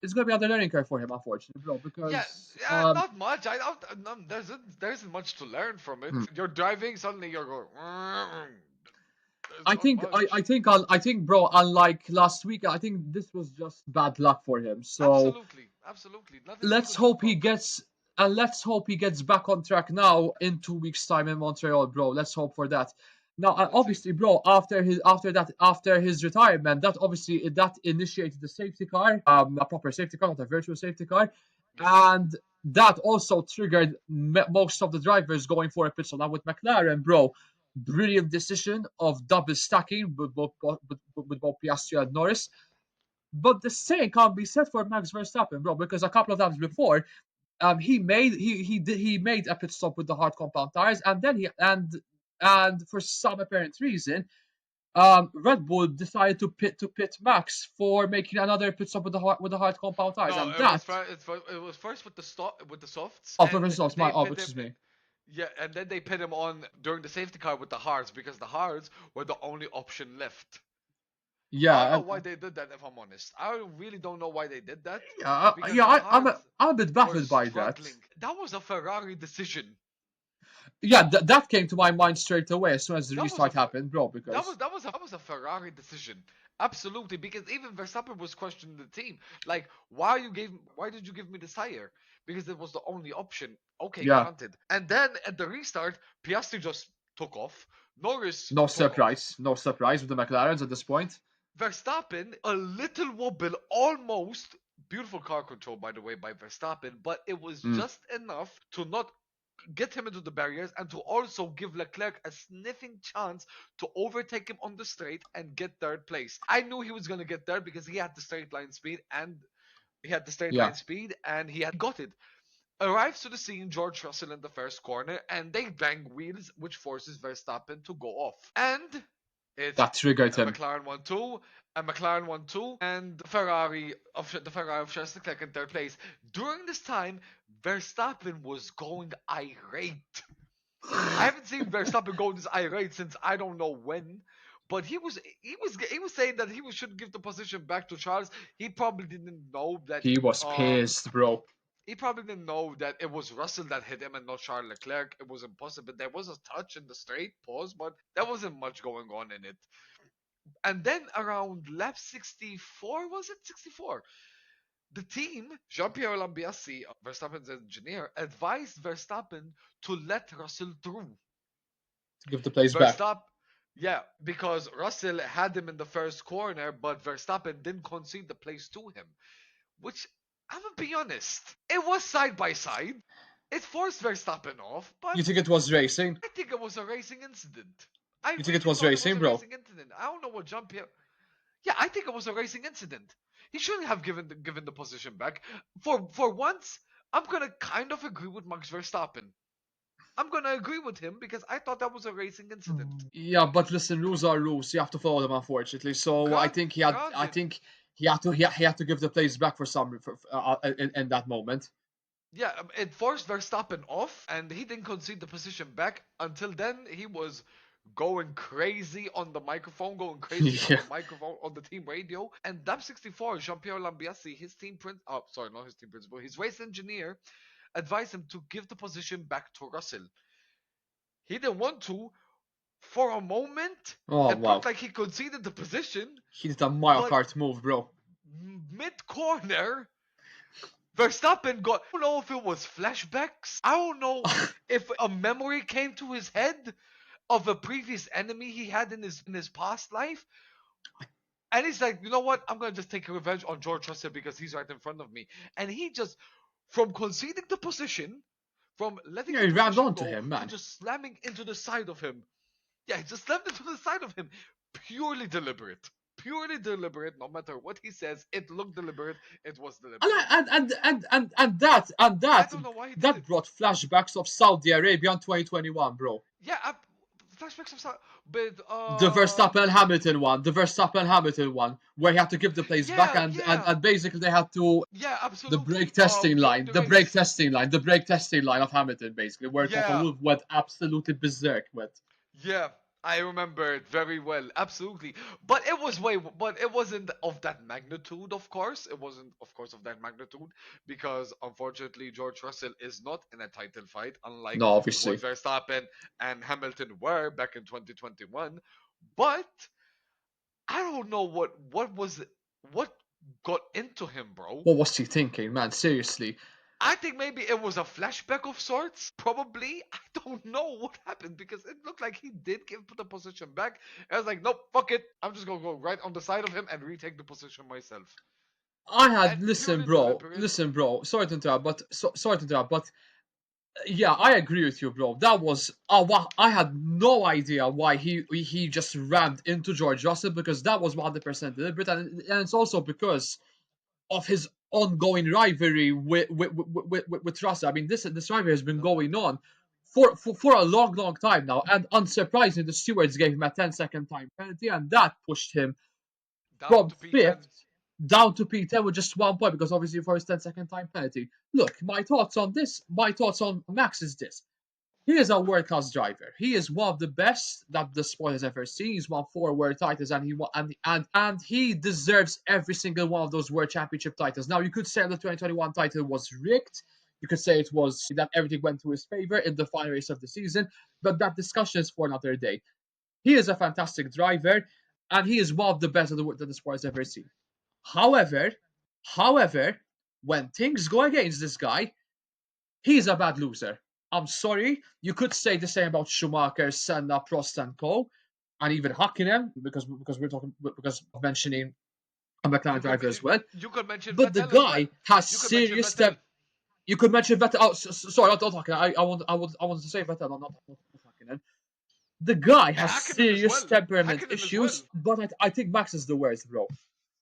It's gonna be another learning curve for him, unfortunately, bro. Yeah, Because yeah, not much. I don't. No, there isn't much to learn from it. You're driving, suddenly you're going. There's not much. I think, bro. Unlike last week, I think this was just bad luck for him. So Absolutely, absolutely. Nothing he let's could do hope he about it. gets and let's hope he gets back on track now in 2 weeks' time in Montreal, bro. Let's hope for that. Now, Let's see. obviously, bro, after his retirement, that initiated the safety car, a proper safety car, not a virtual safety car, Yes. and that also triggered most of the drivers going for a pit stop. Now with McLaren, bro, brilliant decision of double stacking with both Piastri and Norris. But the same can't be said for Max Verstappen, bro, because a couple of times before, he made a pit stop with the hard compound tires, and then and for some apparent reason, Red Bull decided to pit Max for making another pit stop with the hard compound tires, No, and it was that first. It was first with with the softs, oh, for and results, they pit him. excuse me, Yeah, and then they pit him on during the safety car with the hards because the hards were the only option left. I don't yeah, know why they did that. If I'm honest, I really don't know why they did that because yeah, the I'm hards a bit were baffled by that. struggling. That was a Ferrari decision. Yeah, that came to my mind straight away as soon as the That was a restart happened, bro, because that was a Ferrari decision. Absolutely, because even Verstappen was questioning the team. Like, why did you give me the tire? Because it was the only option. Okay, yeah, granted. And then at the restart, Piastri just took off. Norris took off. no surprise with the McLarens at this point. Verstappen, a little wobble, almost beautiful car control, by the way, by Verstappen, but it was Mm, just enough to not get him into the barriers and to also give Leclerc a sniffing chance to overtake him on the straight and get third place. I knew he was going to get third because he had the straight line speed yeah, and he got it. Arrives to the scene George Russell in the first corner and they bang wheels which forces Verstappen to go off. And it's that triggered a him. McLaren 1-2, and the Ferrari of Charles Leclerc in third place. During this time, Verstappen was going irate. I haven't seen Verstappen go this irate since I don't know when. But he was saying that should give the position back to Charles. He probably didn't know that He was um pissed, bro. he probably didn't know that it was Russell that hit him and not Charles Leclerc. It was impossible. There was a touch in the straight pause, but there wasn't much going on in it. And then around lap 64, was it 64? The team, Jean-Pierre Lambiase, Verstappen's engineer, advised Verstappen to let Russell through. To give the place back. Verstappen, yeah, because Russell had him in the first corner, but Verstappen didn't concede the place to him. Which, I'm gonna be honest, it was side by side. It forced Verstappen off, but You think it was racing? I think it was a racing incident. I You think it really was thought it was racing, a bro? racing incident. I don't know what Jean-Pierre. Yeah, I think it was a racing incident. He shouldn't have given the position back. For once, I'm gonna kind of agree with Max Verstappen. I'm gonna agree with him because I thought that was a racing incident. Yeah, but listen, rules are rules. You have to follow them, unfortunately. So I Granted, think he had to give the place back for in that moment. yeah, it forced Verstappen off, and he didn't concede the position back. Until then, he was going crazy on the microphone, Yeah. on the team radio. And Dab 64, Jean-Pierre Lambiase, not his team principal, his race engineer, advised him to give the position back to Russell. He didn't want to. For a moment, Oh it wow, looked like he conceded the position, he did a Mario but Kart move, bro. mid corner, Verstappen got. I don't know if it was flashbacks. I don't know if a memory came to his head of a previous enemy he had in his past life. And he's like, you know what? I'm gonna just take revenge on George Russell because he's right in front of me. And he just, from conceding the position, from letting Yeah, the he rammed position onto go, him, to man. just slamming into the side of him. Yeah, he just slammed into the side of him. Purely deliberate. Purely deliberate. No matter what he says, it looked deliberate. It was And deliberate. I don't know why he did that it. brought flashbacks of Saudi Arabia in 2021, bro. Yeah, flashbacks of with The Verstappen Hamilton one, the Verstappen Hamilton one, where he had to give the place back, yeah, and yeah, basically they had to yeah, the brake absolutely. testing During line, the the brake race. testing line, the brake testing line of Hamilton, basically, where Toto Yeah, Wolff went absolutely berserk with. yeah, I remember it very well. Absolutely. But it was way but it wasn't of that magnitude, of course. It wasn't of course of that magnitude because unfortunately George Russell is not in a title fight unlike No, what obviously. Verstappen and Hamilton were back in 2021. But I don't know what got into him, bro. What was he thinking, man? Seriously. I think maybe it was a flashback of sorts. Probably. I don't know what happened because it looked like he did give the position back. I was like, nope, fuck it. I'm just gonna go right on the side of him and retake the position myself. I And had purely deliberate. listen, bro. Sorry to interrupt, but yeah, I agree with you, bro. That was I had no idea why he just rammed into George Russell because that was 100% deliberate, and it's also because of his ongoing rivalry with Russell. I mean, this rivalry has been Yep. going on for a long time now, and unsurprisingly, the stewards gave him a 10-second time penalty, and that pushed him Down from to P10. fifth down to P10 with just 1 point because obviously for his 10-second time penalty. Look, my thoughts on Max is this. He is a world class driver. He is one of the best that the sport has ever seen. He's won 4 world titles, and he deserves every single one of those world championship titles. Now you could say the 2021 title was rigged. You could say it was that everything went to his favor in the final race of the season, but that discussion is for another day. He is a fantastic driver, and he is one of the best that the sport has ever seen. However, however, when things go against this guy, he's a bad loser. I'm sorry. You could say the same about Schumacher, Senna, Prost, and Co. And even Hakkinen, because we're talking because of mentioning a McLaren driver as well. You could mention But the Vettel as well. guy has You could mention serious Vettel. step. You could mention Vettel. Oh, sorry, not Hakkinen. I wanted to say Vettel, not Hakkinen. The guy has Hakkinen as serious well. temperament Hakkinen as well. issues, but I think Max is the worst, bro.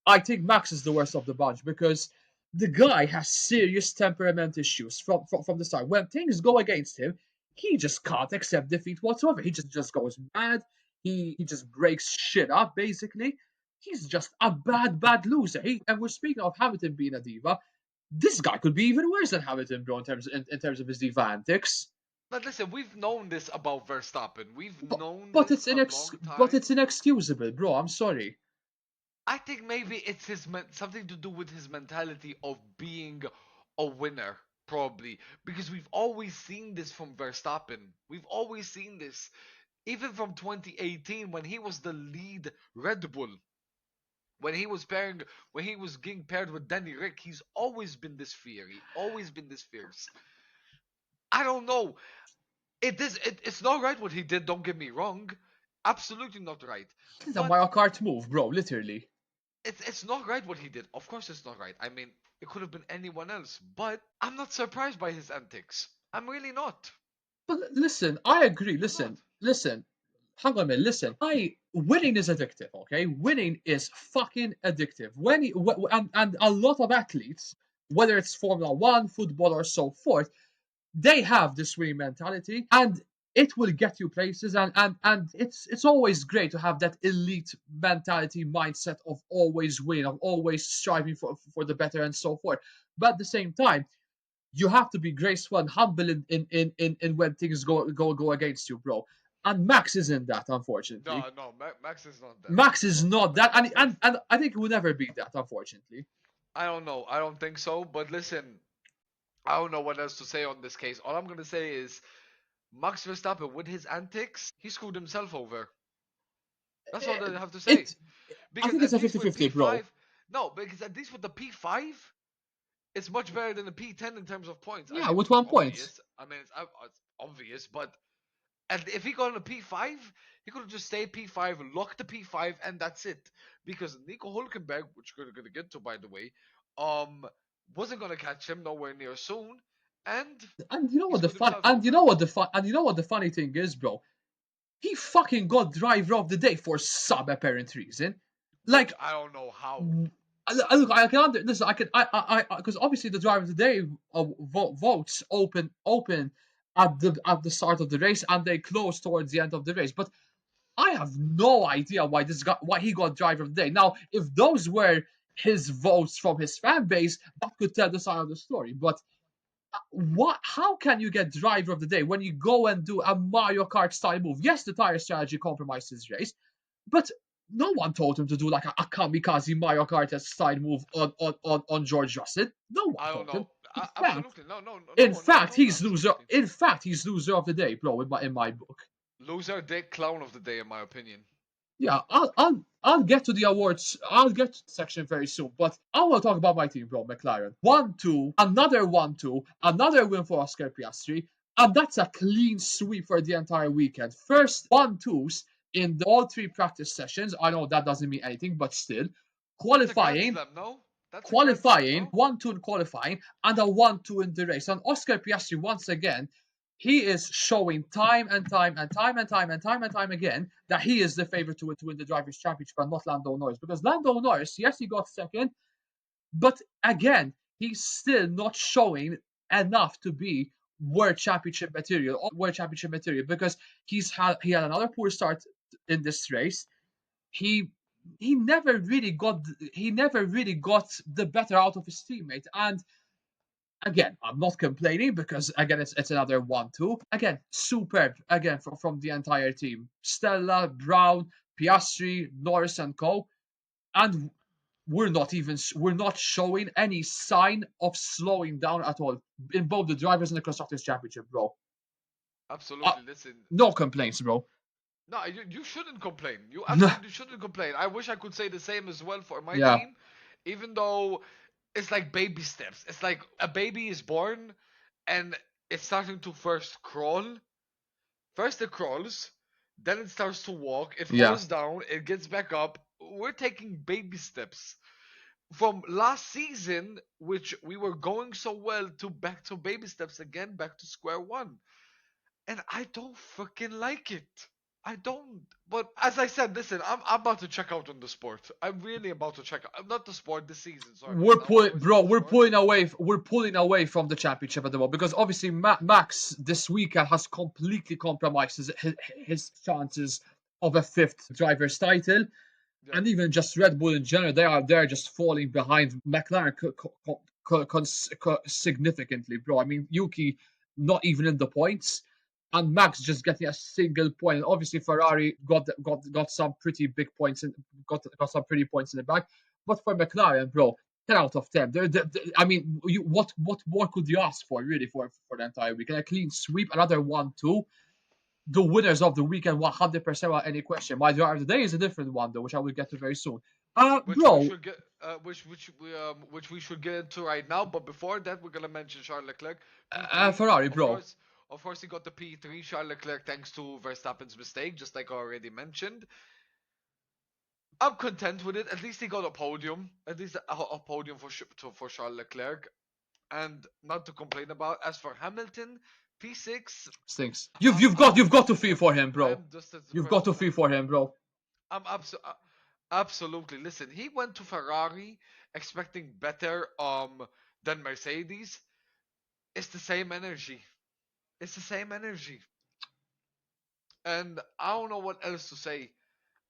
I think Max is the worst of the bunch because the guy has serious temperament issues from the start. When things go against him, he just can't accept defeat whatsoever. He just goes mad. He just breaks shit up, basically. He's just a bad loser. And we're speaking of Hamilton being a diva. This guy could be even worse than Hamilton, bro, in terms of his diva antics. But listen, we've known this about Verstappen. We've But known but this it's a inex long but time. it's inexcusable, bro. I'm sorry. I think maybe it's something to do with his mentality of being a winner, probably because we've always seen this from Verstappen. We've always seen this, even from 2018 when he was the lead Red Bull. When he was getting paired with Danny Rick, he's always been this fiery, always been this fierce. I don't know. It's not right what he did. Don't get me wrong. Absolutely not right. It's a But Mario Kart move, bro. Literally. it's not right what he did. Of course it's not right. I mean, it could have been anyone else, but I'm not surprised by his antics. I'm really not. But listen, I agree. I'm not. Listen. Hang on a minute. Listen, I winning is addictive. Okay, winning is fucking addictive. And a lot of athletes, whether it's Formula One, football, or so forth, they have this winning mentality, and it will get you places. And it's always great to have that elite mentality mindset of always winning, of always striving for the better, and so forth. But at the same time you have to be graceful and humble in when things go against you, bro. And Max isn't that, unfortunately. No, no, Max is not that. Max He's is not that. not that, and That's. I think he will never be that, unfortunately. I don't know. I don't think so. But listen, I don't know what else to say on this case. All I'm gonna say is Max Verstappen with his antics, he screwed himself over. That's all that I have to say. It, I Because think it's at a least with 50-50, bro. P5, no, because at least with the P5, it's much better than the P10 in terms of points. I Yeah, mean, with it's 1 point. obvious. I mean, it's obvious, but and if he got on a P5, he could have just stayed P5, locked the P5, and that's it. Because Nico Hulkenberg, which we're gonna get to by the way, um, wasn't gonna catch him nowhere near soon, and And you know he what the screwed fun himself and you over. know what the fun and you know what the funny thing is, bro? He fucking got driver of the day for some apparent reason. Which Like I don't know how. look, I can listen. I can, because obviously the driver of the day votes open, at the start of the race, and they closed towards the end of the race. But I have no idea why he got driver of the day. Now, if those were his votes from his fan base, that could tell the side of the story. But what? How can you get driver of the day when you go and do a Mario Kart style move? Yes, the tire strategy compromised his race, but no one told him to do like a kamikaze Mario Kart style move on George Russell. No one I don't told him. know. In fact, Absolutely. No, no, no, no one, no one told Loser. absolutely. In fact, he's loser of the day, bro. In my book. Loser, dick, clown of the day, in my opinion. Yeah, I'll get to the awards. I'll get to the section very soon. But I want to talk about my team, bro. McLaren 1-2, another 1-2, another win for Oscar Piastri, and that's a clean sweep for the entire weekend. First 1-2s in all three practice sessions. I know that doesn't mean anything, but still, That's a grand qualifying, slam, no? That's a grand slam, no? 1-2 in qualifying, and a 1-2 in the race. And Oscar Piastri once again, he is showing time and time and time and time and time and time again that he is the favorite to win the drivers' championship and not Lando Norris. Because Lando Norris, yes, he got second, but again, he's still not showing enough to be world championship material because he had another poor start in this race. He he never really got the better out of his teammate. And again, I'm not complaining because again it's another 1-2. Again, superb again from the entire team. Stella, Brown, Piastri, Norris and Co. And we're not showing any sign of slowing down at all in both the drivers and the constructors championship, bro. Uh, Absolutely. Listen, no complaints, bro. no, you shouldn't complain. You absolutely shouldn't complain. I wish I could say the same as well for my Yeah, team, even though it's like baby steps. It's like a baby is born and it's starting to first crawl. First it crawls, then it starts to walk, it yeah, falls down, it gets back up. We're taking baby steps. From last season, which we were going so well, to back to baby steps again, back to square one. And I don't freaking like it. I don't. But as I said, listen, I'm about to check out on the sport. I'm really about to check out. Not the sport, the season. Sorry, because I always love the sport. we're pulling away from the championship at the moment because obviously Max this weekend has completely compromised his chances of a fifth driver's title. Yeah, And even just Red Bull in general, they're just falling behind McLaren significantly, bro. I mean, Yuki not even in the points, and Max just getting a single point. And obviously, Ferrari got some pretty big points and got some pretty points in the back. But for McLaren, bro, 10 out of 10. I mean, what more could you ask for really for the entire week? And a clean sweep, another 1-2, the winners of the weekend 100% without any question. My driver of the day is a different one though, which I will get to very soon. which we Bro, should get, which we should get into right now. But before that, we're gonna mention Charles Leclerc, P3. Ferrari, Of bro. course, of course, he got the P3. Charles Leclerc, thanks to Verstappen's mistake, just like I already mentioned. I'm content with it. At least he got a podium. At least a podium for Charles Leclerc, and not to complain about. As for Hamilton, P6. Stinks. I'm You've got to depressed feel for for him. him, bro. I'm just as You've depressed got for to feel him. for him, bro. I'm absolutely. Listen, he went to Ferrari expecting better than Mercedes. It's the same energy. It's the same energy. And I don't know what else to say.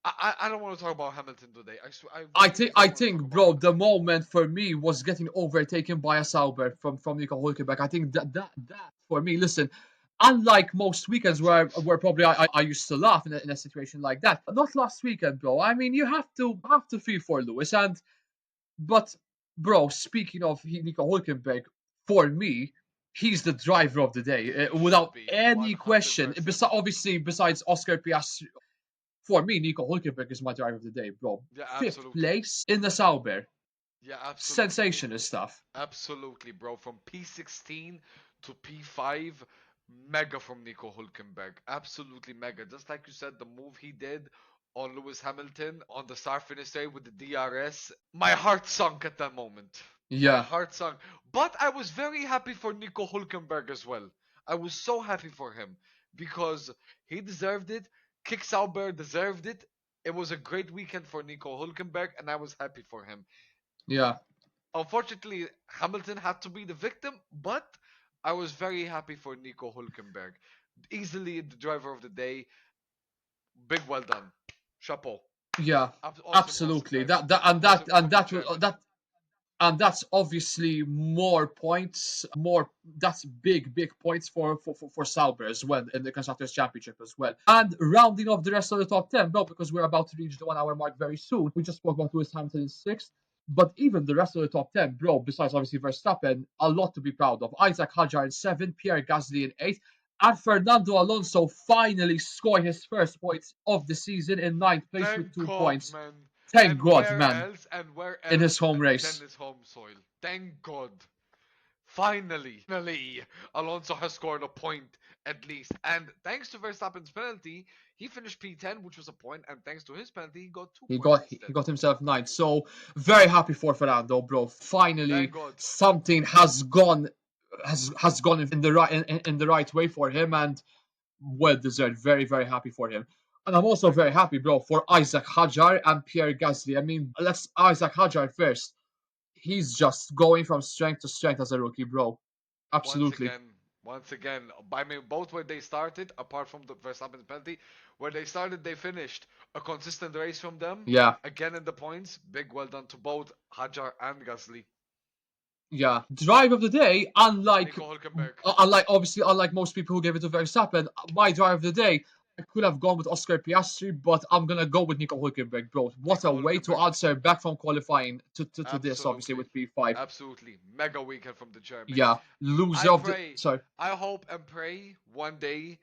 I don't want to talk about Hamilton today. I swear, I really I don't want to talk think, about bro, the Hamilton. moment for me was getting overtaken by a Sauber from Nico Hulkenberg. I think that for me, listen, unlike most weekends That sucks. where probably I used to laugh in a situation like that, not last weekend, bro. I mean, you have to feel for Lewis. And but bro, speaking of Nico Hulkenberg, for me, he's the driver of the day He should without be any question. 100%. Obviously, besides Oscar Piastri, for me, Nico Hulkenberg is my driver of the day, bro. Yeah, Fifth absolutely. place in the Sauber. Yeah, absolutely. Sensational stuff. Absolutely, bro. From P16 to P5, mega from Nico Hulkenberg. Absolutely mega. Just like you said, the move he did on Lewis Hamilton on the start finish day with the DRS, my heart sunk at that moment. My Yeah, heart sunk. But I was very happy for Nico Hulkenberg as well. I was so happy for him because he deserved it. Kick Sauber deserved it. It was a great weekend for Nico Hulkenberg, and I was happy for him. yeah, Unfortunately, Hamilton had to be the victim, but I was very happy for Nico Hulkenberg. Easily the driver of the day. Big well done. Chapeau. Yeah, Awesome, awesome absolutely. driving. That Awesome and from the that chairman. and that's obviously more points, more that's big points for Sauber as well in the constructors championship as well. And rounding off the rest of the top 10, well, because we're about to reach the 1 hour mark very soon. We just spoke about Lewis Hamilton in sixth, but even the rest of the top 10, bro, besides obviously Verstappen, a lot to be proud of. Isaac Hadjar in seventh, Pierre Gasly in eighth, and Fernando Alonso finally scoring his first points of the season in ninth place with Thank 2 points. God, man. Thank And God, man, where in his else home than race. his home soil? Thank God. Finally, Alonso has scored a point at least. And thanks to Verstappen's penalty, he finished P10, which was a point, and thanks to his penalty, he got 2 points He instead. got himself ninth. So very happy for Fernando, bro. Thank Finally, God. something has gone in the right in the right way for him, and well deserved. Very happy for him. And I'm also Thank very God. happy, bro, for Isaac Hadjar and Pierre Gasly. I mean, let's Isaac Hadjar first. He's just going from strength to strength as a rookie, bro. Once Absolutely. again, once again, I mean, both where they started, apart from the Verstappen penalty, where they started, they finished. A consistent race from them. Yeah. Again in the points. Big well done to both Hajar and Gasly. Yeah, drive of the day. Nico Hulkenberg. Unlike most people who gave it to Verstappen, my drive of the day, I could have gone with Oscar Piastri, but I'm gonna go with Nico Hulkenberg, bro. What a Nico way to Hulkenberg. answer back from qualifying to this, obviously Absolutely. with P5. Absolutely. Mega weekend from the German. Yeah, I loser of the pray, sorry. I hope and pray one day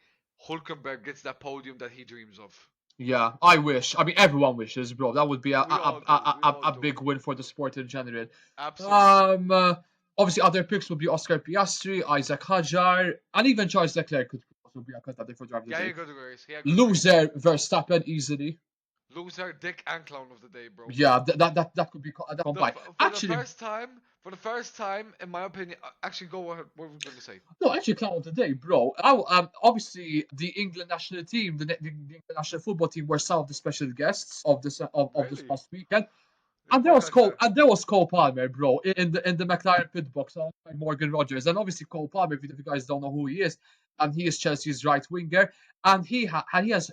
Hulkenberg gets that podium that he dreams of. Yeah, I wish. I mean, everyone wishes, bro. That would be We all do. We all a do. big win for the sport in general. Absolutely. Um, uh, Obviously, other picks would be Oscar Piastri, Isaac Hadjar, and even Charles Leclerc could also be a contender for driver of Yeah, the he day. had a good race. He had a good race. Loser Verstappen easily. Loser, dick, and clown of the day, bro. Yeah, that could be that combined. Actually, For the first time, in my opinion, actually, go ahead. What were we going to say? no, actually, clown of the day, bro. Obviously, the England national team, the England national football team, were some of the special guests of this Really? past weekend. Didn't quite catch that. And there was Cole Palmer, bro, in the McLaren pit box, by Morgan Rogers, and obviously Cole Palmer. If you guys don't know who he is, and he is Chelsea's right winger, and he has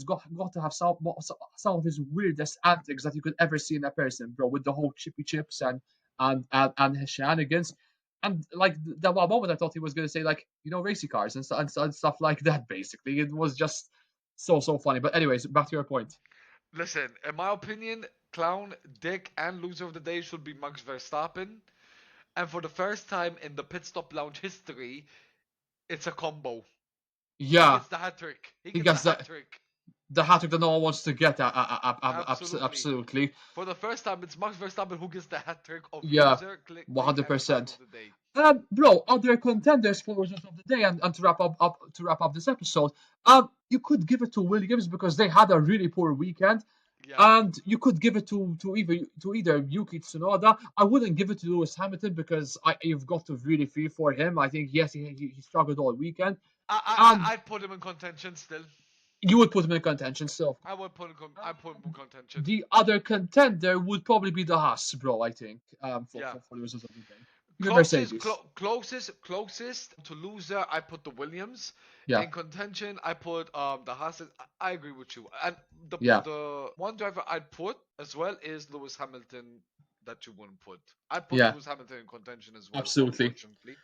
got to have some of his weirdest antics that you could ever see in a person, bro, with the whole chippy chips and his shenanigans. And like that one moment, I thought he was gonna say like racy cars and stuff like that. Basically, it was just so funny. But anyways, back to your point. Listen, in my opinion, clown, dick, and loser of the day should be Max Verstappen. And for the first time in the pit stop lounge history, it's a combo. He Yeah, gets the hat trick. He he gets the gets hat that. trick. The hat trick that no one wants to get. Absolutely. Absolutely. For the first time, it's Max Verstappen who gets the hat trick of Yeah, loser, click, dick, and clown 100%. of the day. Bro, other contenders for Losers of the Day, and to wrap up this episode, you could give it to Williams because they had a really poor weekend, Yeah. and you could give it to either Yuki Tsunoda. I wouldn't give it to Lewis Hamilton because you've got to really feel for him. I think yes, he struggled all weekend, and I'd put him in contention still. you would put him in contention. So I put him in contention. the other contender would probably be the Haas, bro. I think Yeah. for the Losers of the Day, even Mercedes. Closest to loser, I put the Williams. Yeah, In contention, I put the Haas. I agree with you. And yeah, the one driver I'd put as well is Lewis Hamilton that you wouldn't put. I'd put yeah. Lewis Hamilton in contention as well, Absolutely. unfortunately.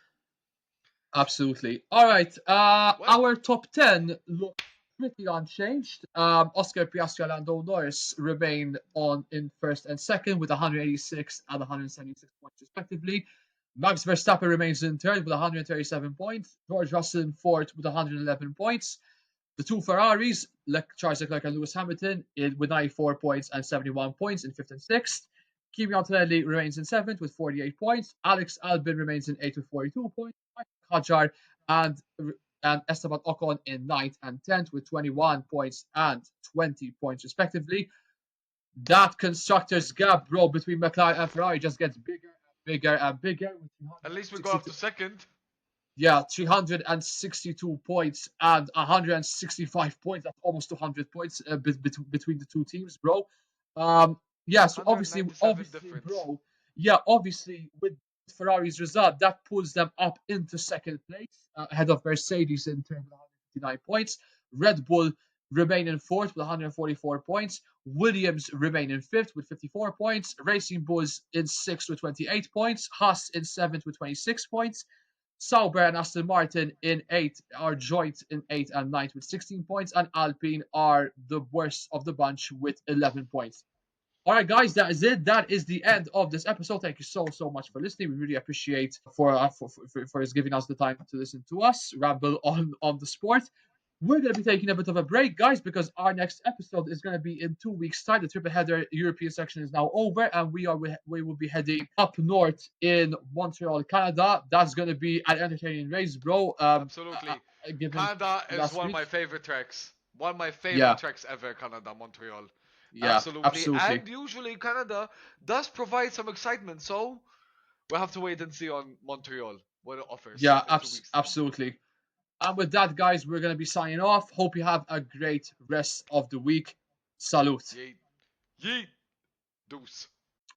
Absolutely. All right. Well, Our top 10 look pretty unchanged. Oscar Piastri and Lando Norris remain on in first and second with 186 and 176 points respectively. Max Verstappen remains in third with 137 points. George Russell in fourth with 111 points. The two Ferraris, Charles Leclerc and Lewis Hamilton, with 94 points and 71 points in fifth and sixth. Kimi Antonelli remains in seventh with 48 points. Alex Albin remains in eighth with 42 points. Kajar and Esteban Ocon in ninth and 10th with 21 points and 20 points respectively. That constructors gap, bro, between McLaren and Ferrari just gets bigger and bigger and bigger with at least we got up 362, to second. yeah, 362 points and 165 points. That's almost 200 points between the two teams, bro. Yeah, so 197 difference. bro. Yeah, obviously with Ferrari's result, that pulls them up into second place, ahead of Mercedes in terms of 159 points. Red Bull remain in fourth with 144 points. Williams remain in fifth with 54 points. Racing Bulls in sixth with 28 points. Haas in seventh with 26 points. Sauber and Aston Martin in eighth are joint in eighth and ninth with 16 points. And Alpine are the worst of the bunch with 11 points. All right, guys, that is it. That is the end of this episode. Thank you so much for listening. We really appreciate for his giving us the time to listen to us ramble on the sport. We're going to be taking a bit of a break, guys, because our next episode is going to be in 2 weeks' time. The triple header European section is now over, and we will be heading up north in Montreal, Canada. That's going to be an entertaining race, bro. Absolutely. Given Canada is last one of week, my favorite tracks. One of my favorite yeah, tracks ever, Canada, Montreal. yeah, Absolutely. absolutely, And usually Canada does provide some excitement, so we'll have to wait and see on Montreal what it offers yeah, in 2 weeks' time. absolutely. And with that, guys, we're going to be signing off. Hope you have a great rest of the week. Salute. Yeet. Yeet. Deuce.